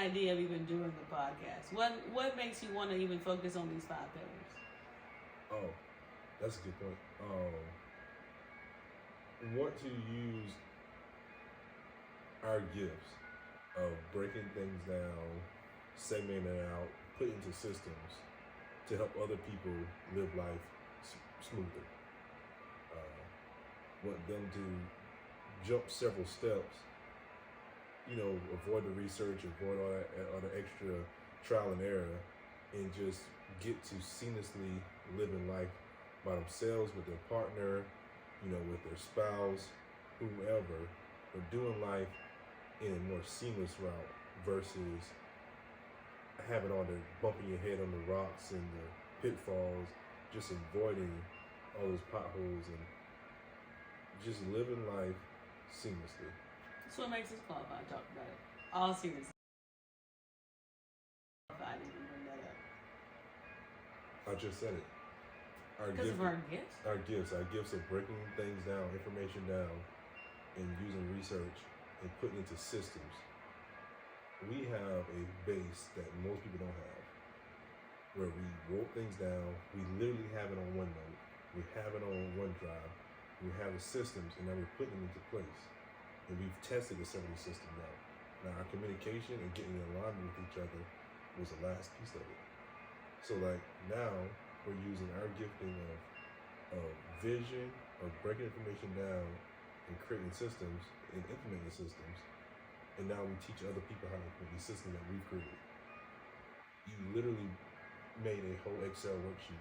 idea of even doing the podcast? What makes you want to even focus on these 5 pillars? Oh, that's a good point. Want to use our gifts of breaking things down, segmenting it out, put into systems to help other people live life smoother. Want them to jump several steps, avoid the research, avoid all the extra trial and error, and just get to seamlessly living life by themselves, with their partner, with their spouse, whomever, but doing life in a more seamless route versus having all the bumping your head on the rocks and the pitfalls, just avoiding all those potholes and just living life seamlessly. That's what makes us qualified to talk about it. All seamless. I didn't even bring that up. I just said it. Because of our gifts? Our gifts of breaking things down, information down, and using research and putting into systems. We have a base that most people don't have, where we wrote things down. We literally have it on OneNote. We have it on OneDrive. We have the systems, and now we're putting them into place. And we've tested the several systems out. Now, our communication and getting in alignment with each other was the last piece of it. So, now we're using our gifting of vision, of breaking information down, and creating systems and implementing systems. And now we teach other people how to implement these systems that we've created. You literally made a whole Excel worksheet,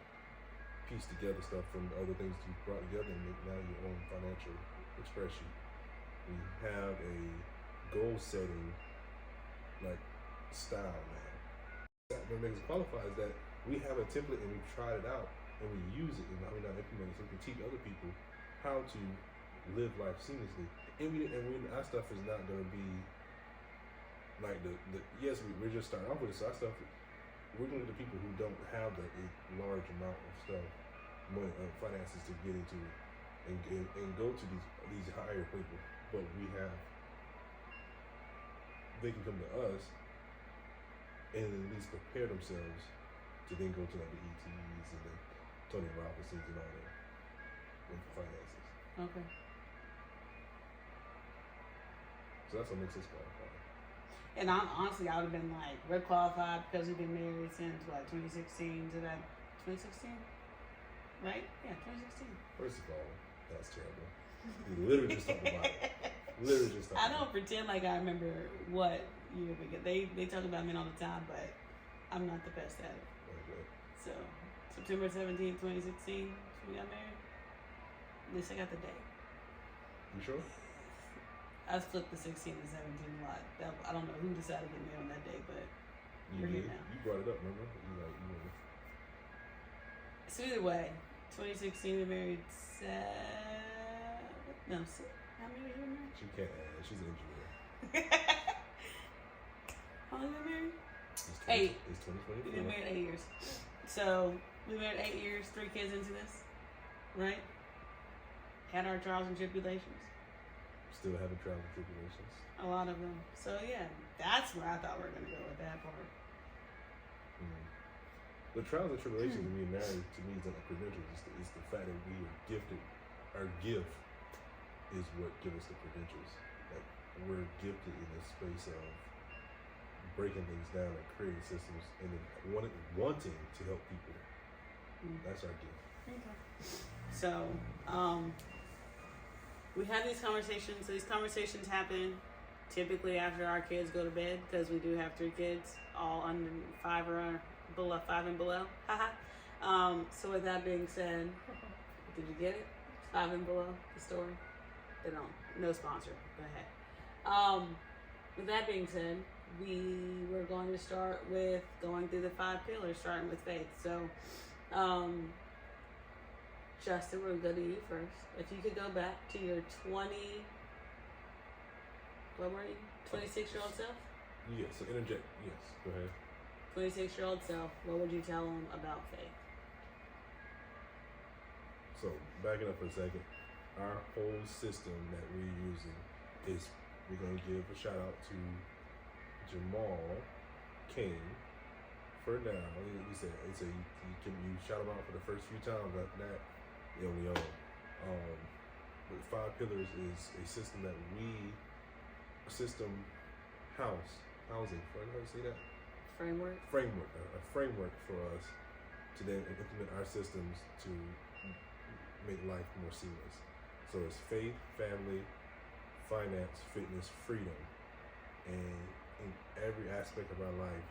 piece together stuff from the other things you brought together, and make now your own financial spreadsheet. We have a goal setting style now. What makes us qualify is that we have a template and we've tried it out and we use it, and now we're not implementing it, so we can teach other people how to live life seamlessly. Our stuff is not going to be like yes, we're just starting off with it. So our stuff, we're going to the people who don't have a large amount of stuff, money, finances to get into it, and go to these higher people. But they can come to us and at least prepare themselves to then go to the ETs and the Tony Robinsons and all that with finances. Okay. So that's what makes us qualified. And honestly, I would have been like, we're qualified because we've been married since 2016 to that 2016, right? Yeah, 2016. First of all, that's terrible. We literally just talked about it. I don't pretend like I remember what year we get. They talk about men all the time, but I'm not the best at it. Okay. So September 17, 2016, we got married. At least I got the date. You sure? I split the 16 and 17 a lot. I don't know who decided to get married on that day, but we're here now. You brought it up, remember? So either way, 2016 we married how many years we were married? She can't add. She's an engineer. How long we married? It's 8. It's 2024. We've been married 8 years. So we married 8 years, 3 kids into this, right? Had our trials and tribulations. Still having trials and tribulations. A lot of them. So yeah, that's where I thought we were gonna go with that part. The trials and tribulations of being married to me is not a credential. It's the fact that we are gifted. Our gift is what gives us the credentials. Like, we're gifted in this space of breaking things down and creating systems and then wanting to help people. That's our gift. Okay. So, we have these conversations. So these conversations happen typically after our kids go to bed, because we do have 3 kids, all under 5 or below, 5 and below. So with that being said, did you get it? 5 and below, the story? They don't. No sponsor. Go ahead. With that being said, we were going to start with going through the 5 pillars, starting with faith. So, Justin, we'll go to you first. If you could go back to your 26-year-old self? Yes, so interject. Yes, go ahead. 26-year-old self, what would you tell him about faith? So, backing up for a second, our whole system that we're using is, we're going to give a shout out to Jamal came for now. He said you shout him out for the first few times. After that, they on your own. But 5 pillars is a system that housing. How do you say that? Framework. A framework for us to then implement our systems to make life more seamless. So it's faith, family, finance, fitness, freedom, and in every aspect of our life,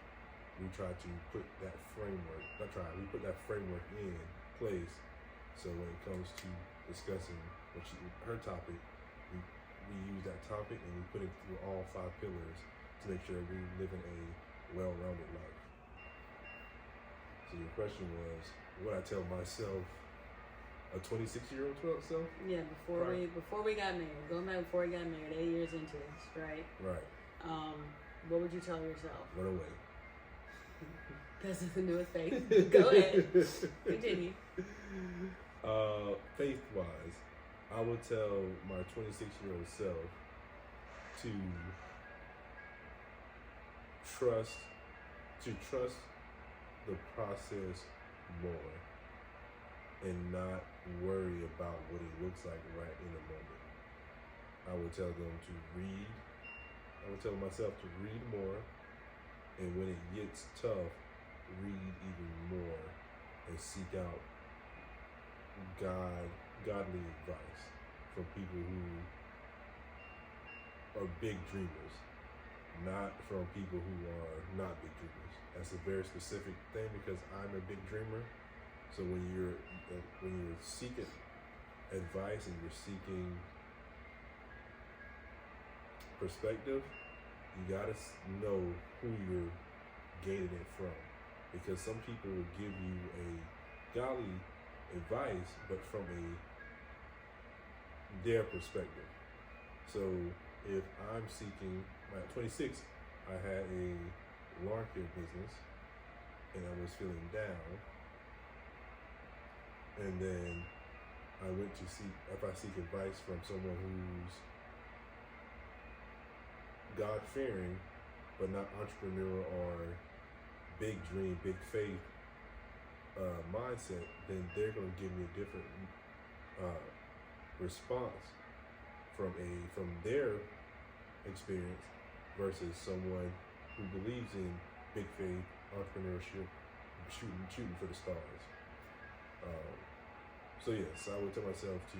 we try to put that framework. We put that framework in place. So when it comes to discussing her topic, we use that topic and we put it through all 5 pillars to make sure we live in a well-rounded life. So your question was, what I tell myself, a 26-year-old self? Yeah, before we got married, going back before we got married, 8 years into this, right? Right. What would you tell yourself? Run away. That's nothing to do with faith. Go ahead. Continue. Faith-wise, I would tell my 26-year-old self to trust the process more and not worry about what it looks like right in the moment. I would tell them to read. I would tell myself to read more, and when it gets tough, read even more and seek out godly advice from people who are big dreamers, not from people who are not big dreamers. That's a very specific thing because I'm a big dreamer. So when you're seeking advice and you're seeking perspective, you gotta know who you're gaining it from, because some people will give you a godly advice, but from their perspective. So if I'm seeking, at 26, I had a lawn care business, and I was feeling down, and then I went to if I seek advice from someone who's God-fearing, but not entrepreneur or big dream, big faith mindset, then they're going to give me a different response from their experience versus someone who believes in big faith, entrepreneurship, shooting for the stars. So yes, I would tell myself to,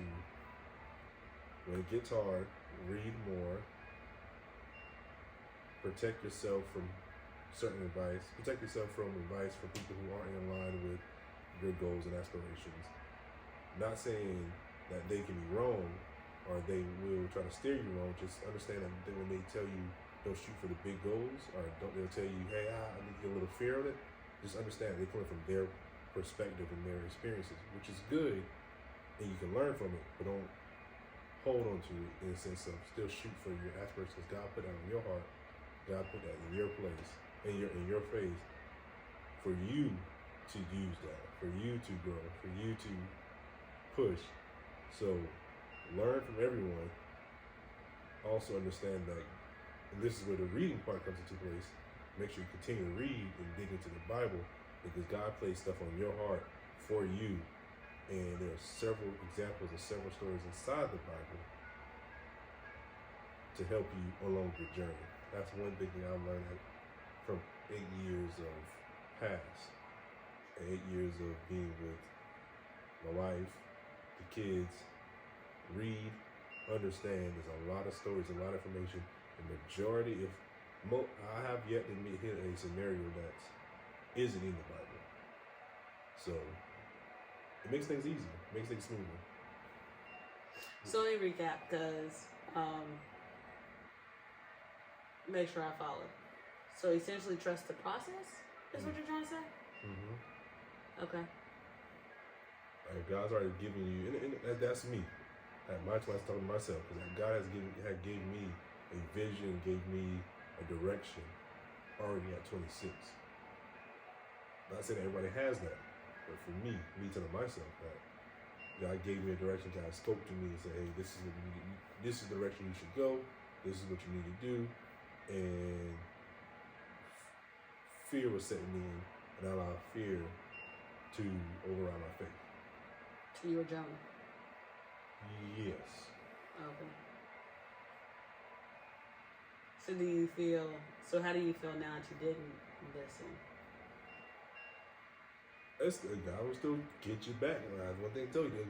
when it gets hard, read more, protect yourself from certain advice, protect yourself from advice from people who aren't in line with your goals and aspirations. Not saying that they can be wrong or they will try to steer you wrong, just understand that when they tell you don't shoot for the big goals, or they'll tell you, hey, I need to get a little fear of it, just understand they're coming from their perspective and their experiences, which is good, and you can learn from it, but don't hold on to it in a sense of still shoot for your aspirations, because God put that in your heart, God put that in your place, in your face, for you to use that, for you to grow, for you to push. So learn from everyone. Also understand that, and this is where the reading part comes into place, make sure you continue to read and dig into the Bible, because God placed stuff on your heart for you. And there are several examples and several stories inside the Bible to help you along your journey. That's one big thing I learned from 8 years of past, and 8 years of being with my wife, the kids. Read, understand, there's a lot of stories, a lot of information. The majority, I have yet to hit a scenario that isn't in the Bible. So it makes things easier, makes things smoother. So let me recap, because make sure I follow. So essentially trust the process is what you're trying to say? Mm-hmm. Okay. God's already given you, and that's me. At my time, I was talking to myself, because God gave me a vision, gave me a direction already at 26. Not saying that everybody has that, but for me telling myself that God gave me a direction. God spoke to me and said, "Hey, this is what you need. This is the direction you should go. This is what you need to do." And fear was setting in, and I allowed fear to override my faith. So you were Jonah. Yes. Okay. So do you feel? So how do you feel now that you didn't listen? God will still get you back. That's one thing I told you.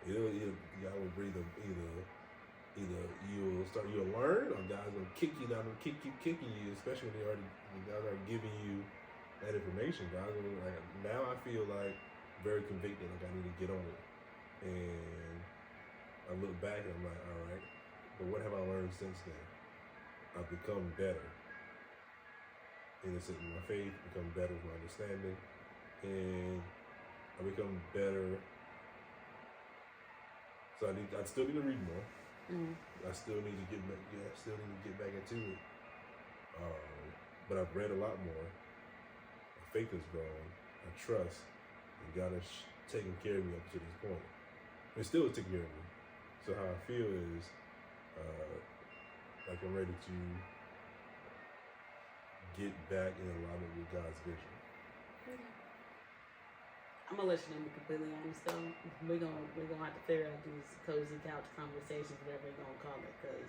God will bring either you'll learn, or God's gonna kick you down and keep kicking you, especially when God are giving you that information. God's gonna, like, now I feel like very convicted, like I need to get on it. And I look back and I'm like, all right, but what have I learned since then? I've become better. Innocent in my faith, become better with my understanding, and I become better. So I still need to read more. Mm. I still need to get back. Yeah, I still need to get back into it. But I've read a lot more. My faith has grown. I trust, and God has taken care of me up to this point. And still taking care of me. So how I feel is like I'm ready to get back in alignment with God's vision. Okay. I'm gonna let you know, be completely honest though. We're gonna have to figure out these cozy couch conversations, whatever you're gonna call it, because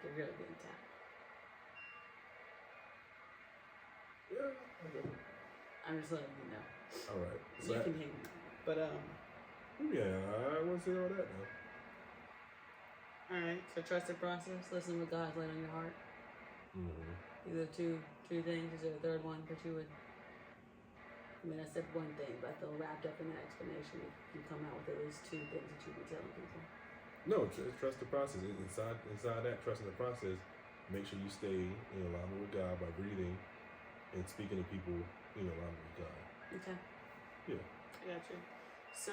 they're really getting tight. Yeah. Okay. I'm just letting you know. All right. So you can hang me. But Yeah, I won't say all that now. all right. So trust the process. Listen to what God's laid on your heart. Mm-hmm. These are two things. Is there a third one that you would? I mean, I said one thing, but I feel wrapped up in that explanation. You come out with at least two things that you be telling people. No, trust the process. Inside that, trusting the process, make sure you stay in alignment with God by reading and speaking to people in alignment with God. Okay. Yeah. I got you. So,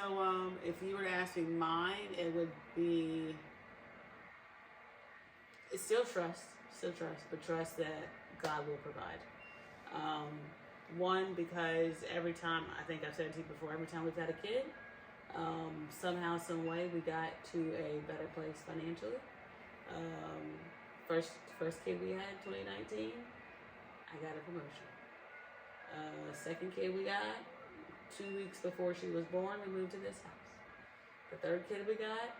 if you were to ask me mine, it would be, it's still trust, but trust that God will provide. One, because every time, I think I've said it to you before, every time we've had a kid, somehow, some way, we got to a better place financially. First kid we had, 2019, I got a promotion. Second kid we got, 2 weeks before she was born, we moved to this house. The third kid we got,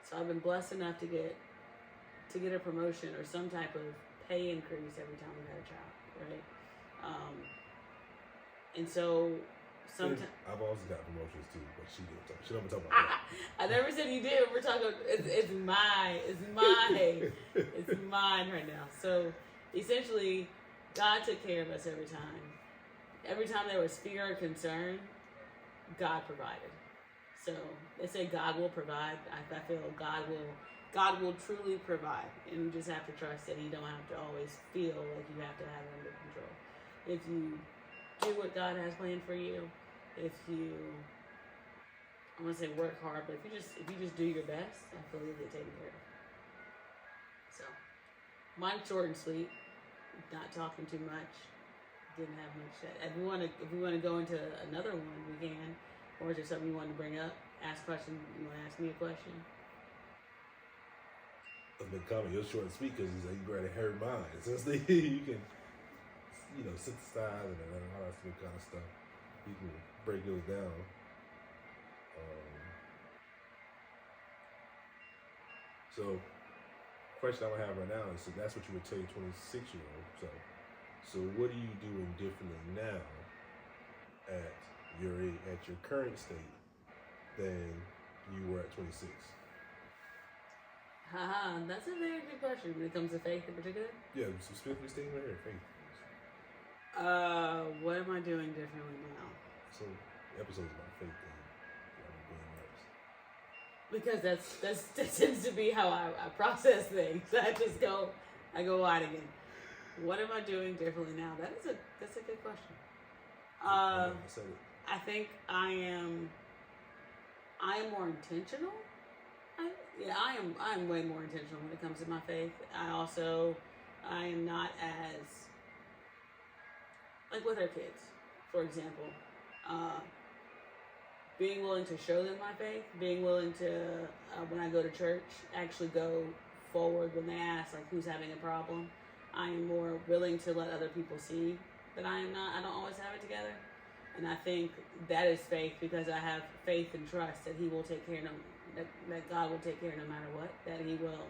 so I've been blessed enough to get a promotion or some type of pay increase every time we've had a child, right? And so sometimes I've also got promotions too, but she don't talk about that. I never said you did. We're talking. It's mine. It's mine right now. So essentially, God took care of us every time. Every time there was fear or concern, God provided. So they say God will provide. I feel God will truly provide, and you just have to trust that you don't have to always feel like you have to have it under control. If you do what God has planned for you, if you, I'm gonna say work hard, but if you just do your best, I feel you'll get taken care of. So, mine's short and sweet. Not talking too much. Didn't have much. If we want to go into another one, we can. Or is there something you want to bring up? Ask questions. You want to ask me a question? I've been coming. You're short and sweet because he's like, you already heard mine. So it's like, you can, synthesize and all that kind of stuff. You can break those down. So, question I would have right now is, so that's what you would tell your 26-year-old. So what are you doing differently now at your age, at your current state than you were at 26? That's a very good question when it comes to faith in particular. Yeah, specifically staying right here, faith. What am I doing differently now? So episodes about faith and because that tends to be how I process things. I go wide again. What am I doing differently now? That's a good question. I said it. I think I am more intentional. I am way more intentional when it comes to my faith. I am not as, like with our kids, for example, being willing to show them my faith, being willing to, when I go to church, actually go forward when they ask, like, who's having a problem. I am more willing to let other people see that I am not. I don't always have it together. And I think that is faith, because I have faith and trust that He will take care that God will take care no matter what. That He will,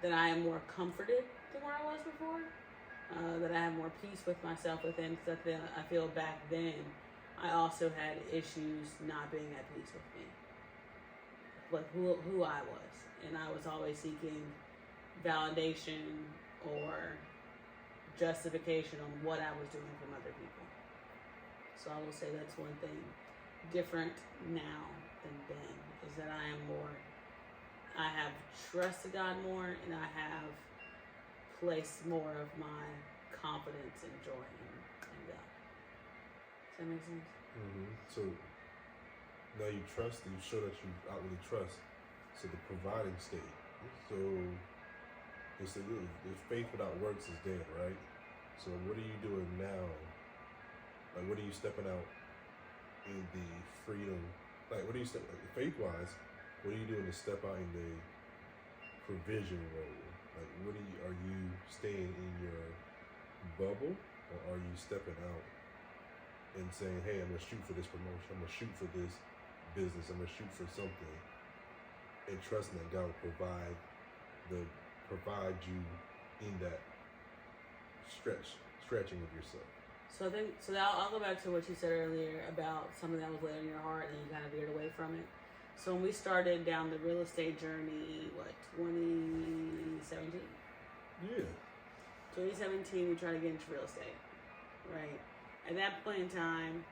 that I am more comforted than where I was before. That I have more peace with myself within, because I feel back then I also had issues not being at peace with me, like who I was, and I was always seeking validation or justification on what I was doing from other people. So I will say that's one thing different now than then, is that I have trusted God more, and I have placed more of my confidence and joy in God. Does that make sense? Mm-hmm. So now you trust, you show that you outwardly trust. So the providing state. So it's the faith without works is dead, right? So what are you doing now? Like, what are you stepping out in the freedom? Like, what are you faith-wise? What are you doing to step out in the provision role? Like, are you staying in your bubble, or are you stepping out and saying, hey, I'm gonna shoot for this promotion, I'm gonna shoot for this business, I'm gonna shoot for something, and trusting that God will provide you in that stretching of yourself. So I think, I'll go back to what you said earlier about something that was laid on your heart and you kind of veered away from it. So when we started down the real estate journey, 2017? Yeah. 2017, we tried to get into real estate, right? At that point in time,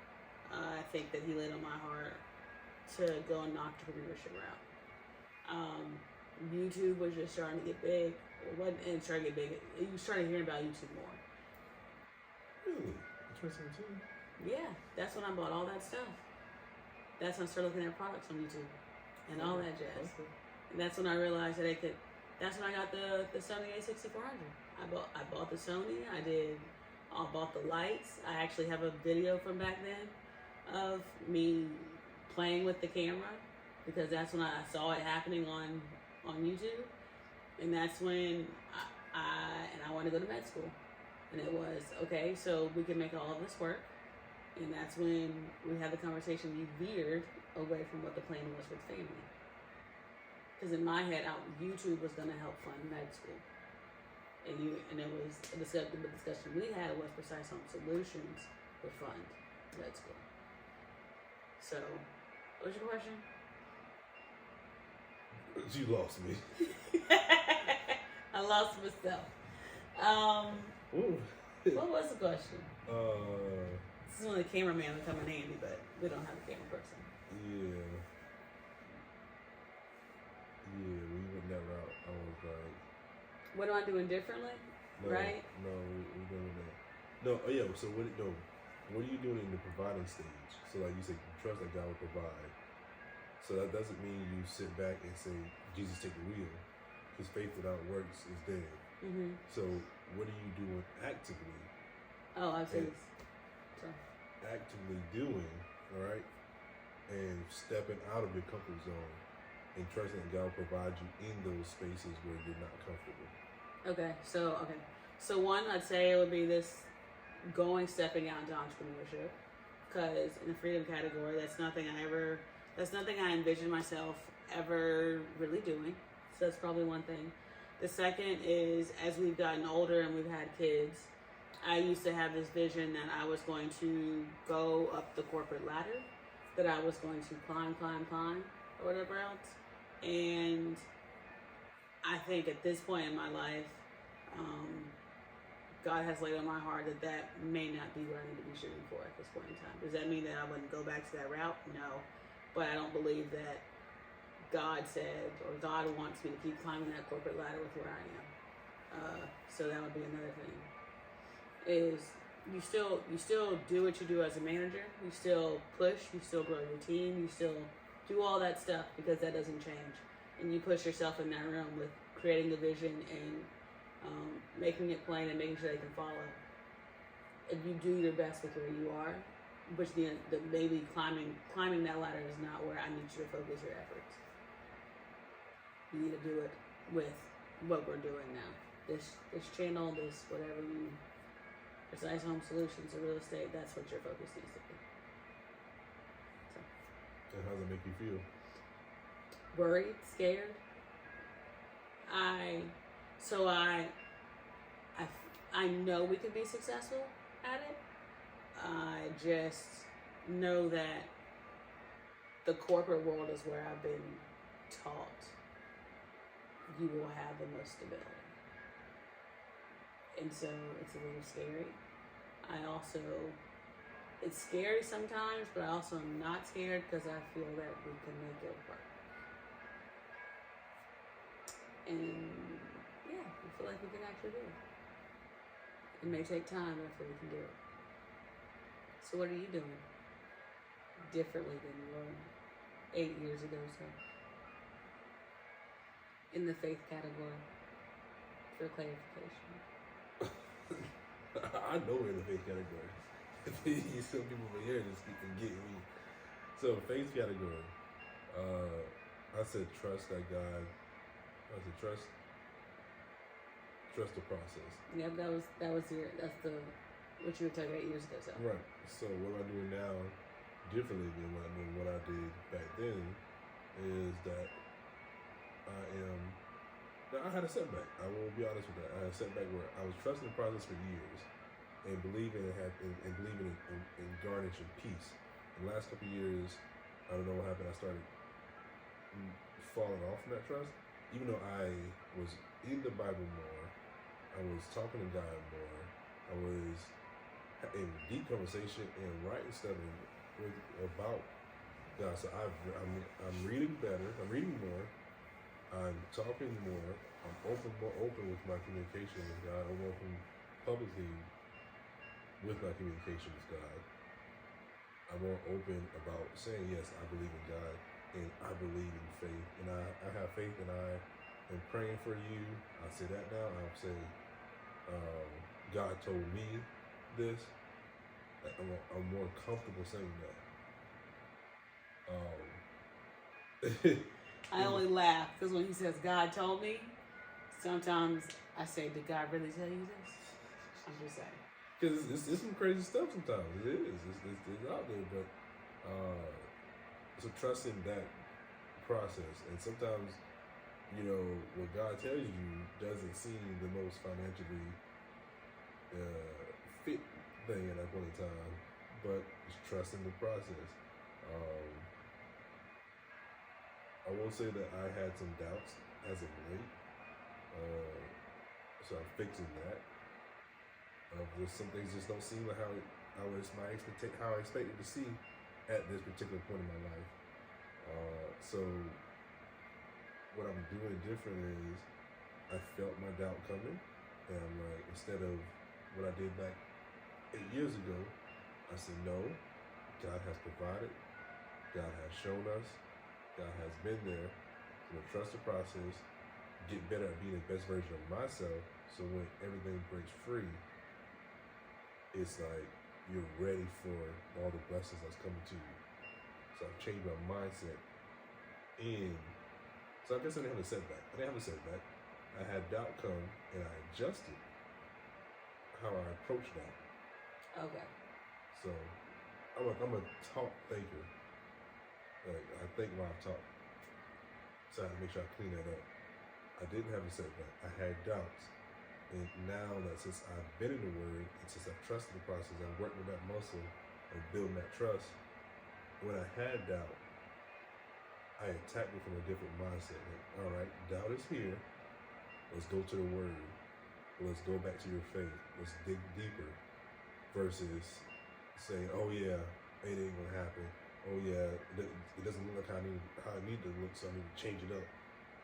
I think that He laid on my heart to go an entrepreneurship route. YouTube was just starting to get big. It wasn't, and starting to get big. You started hearing about YouTube more. Really? 2017? Yeah, that's when I bought all that stuff. That's when I started looking at products on YouTube and all that jazz. Okay. And that's when I realized that that's when I got the Sony A6400. I bought the Sony. I bought the lights. I actually have a video from back then of me playing with the camera, because that's when I saw it happening on YouTube. And that's when I wanted to go to med school. And it was, okay, so we can make all of this work. And that's when we had the conversation. We veered away from what the plan was with family. Because in my head, YouTube was going to help fund med school. And it was the discussion we had was Precise Home Solutions would fund med school. So, what was your question? You lost me. I lost myself. What was the question? This is when the cameraman would come in handy, but we don't have a camera person. Yeah, we went that route. I was like, what am I doing differently? no, right? No, we're doing that. No, oh yeah. So what are you doing in the providing stage? So like you said, you trust that God will provide. So that doesn't mean you sit back and say, Jesus, take the wheel, because faith without works is dead. Mm-hmm. So what are you doing actively? Oh, I see. Actively doing, all right, and stepping out of your comfort zone and trusting that God will provide you in those spaces where you're not comfortable. Okay. So one, I'd say it would be this stepping out into entrepreneurship, because in the freedom category, that's nothing I envisioned myself ever really doing. So that's probably one thing. The second is, as we've gotten older and we've had kids, I used to have this vision that I was going to go up the corporate ladder, that I was going to climb, or whatever else. And I think at this point in my life, God has laid on my heart that may not be what I need to be shooting for at this point in time. Does that mean that I wouldn't go back to that route? No. But I don't believe that God said, or God wants me to keep climbing that corporate ladder with where I am. So that would be another thing. Is you still do what you do as a manager. You still push. You still grow your team. You still do all that stuff, because that doesn't change. And you push yourself in that realm with creating the vision and making it plain and making sure they can follow. If you do your best with where you are, which the maybe climbing that ladder is not where I need you to focus your efforts. You need to do it with what we're doing now. This channel, this whatever precise home solutions or real estate, that's what your focus needs to be. So. And how does it make you feel? Worried, scared. I know we can be successful at it. I just know that the corporate world is where I've been taught you will have the most stability. And so it's a little scary. It's scary sometimes, but I also am not scared because I feel that we can make it work. And yeah, I feel like we can actually do it. It may take time, but I feel we can do it. So what are you doing differently than you were 8 years ago? So in the faith category, for clarification. I know we're in the faith category. Some people over here just keep getting me. So faith category, I said trust that God. I said trust the process. Yep, that's what you were talking about 8 years ago. So right. So what I'm doing now, differently than what I did back then, is that I had a setback. I will be honest with that. I had a setback where I was trusting the process for years and believing in garnishing peace. In the last couple of years, I don't know what happened. I started falling off from that trust. Even though I was in the Bible more, I was talking to God more, I was in deep conversation and writing stuff about God. So I'm reading better. I'm reading more. I'm talking more. I'm more open with my communication with God. I'm open publicly with my communication with God. I'm more open about saying, yes, I believe in God and I believe in faith. And I have faith and I am praying for you. I say that now. I'll say, God told me this. I'm more comfortable saying that. I only laugh because when he says God told me, sometimes I say, did God really tell you this? I'm just saying. Because it's some crazy stuff sometimes. It is. It's out there. But so trusting that process. And sometimes, what God tells you doesn't seem the most financially fit thing at that point in time. But it's trusting the process. I will say that I had some doubts as of late, so I'm fixing that. There's some things just don't seem like how I expected to see at this particular point in my life. So what I'm doing different is I felt my doubt coming, and I'm like, instead of what I did back 8 years ago, I said no. God has provided. God has shown us. God has been there. So trust the process, get better at being the best version of myself, so when everything breaks free, it's like you're ready for all the blessings that's coming to you. So I've changed my mindset. And so I guess I didn't have a setback. I had doubt come and I adjusted how I approached that. Okay. So I'm a talk thinker. I think while I talk. So I had to make sure I clean that up. I didn't have a setback. I had doubts. And now that since I've been in the Word, and since I've trusted the process, I've worked with that muscle of building that trust, when I had doubt, I attacked it from a different mindset. Like, all right, doubt is here. Let's go to the Word. Let's go back to your faith. Let's dig deeper. Versus saying, oh yeah, it ain't gonna happen. Oh yeah, it doesn't look like how I need to look, so I need to change it up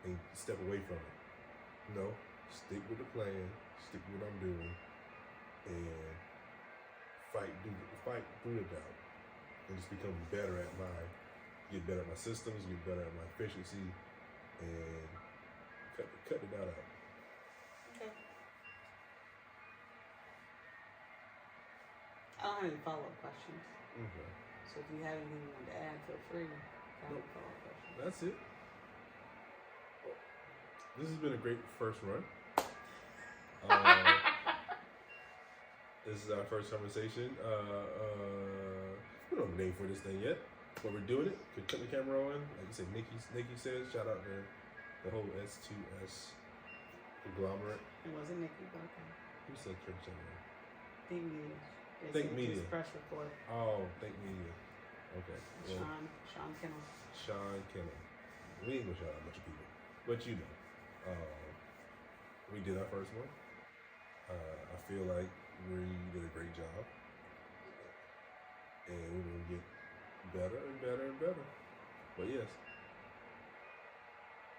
and step away from it. No, stick with the plan, stick with what I'm doing, and fight through the doubt, and just get better at my systems, get better at my efficiency, and cut the doubt out. Okay. I don't have any follow-up questions. Okay. So if you have anything you want to add, feel free. Follow-up questions. That's it. This has been a great first run. This is our first conversation. We don't have a name for this thing yet, but we're doing it. Could cut the camera on. Like you said, Nikki says, shout out to the whole S2S conglomerate. It wasn't Nikki, but okay. Who said church channel? Think Media. Think Media. Press report. Oh, Think Media. Okay. Well, Sean Kennel. Sean Kennel. We ain't gonna shout out a bunch of people, but you know, we did our first one. I feel like we did a great job, and we're gonna get better and better and better. But yes,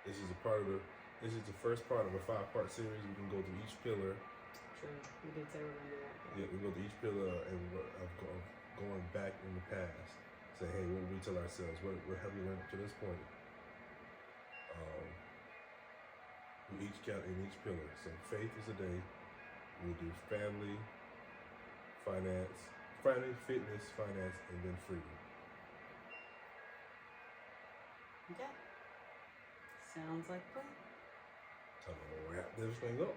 this is the first part of a 5-part series. We can go through each pillar. True, we did say we're gonna do that. Yeah, we go through each pillar and of going back in the past. Say, hey, what we tell ourselves? What have we learned up to this point? We each count in each pillar. So faith is a day. We do family, fitness, finance, and then freedom. Okay. Sounds like fun. I'm gonna wrap this thing up.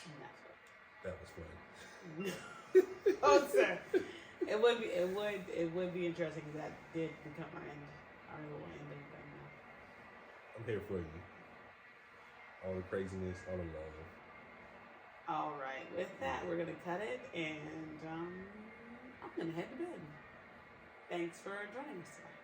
And that's it. That was fun. Oh, sir. It would be interesting because that did become our little ending thing now. I'm here for you. All the craziness, all the love. All right. With that, we're gonna cut it, and I'm gonna head to bed. Thanks for joining us today.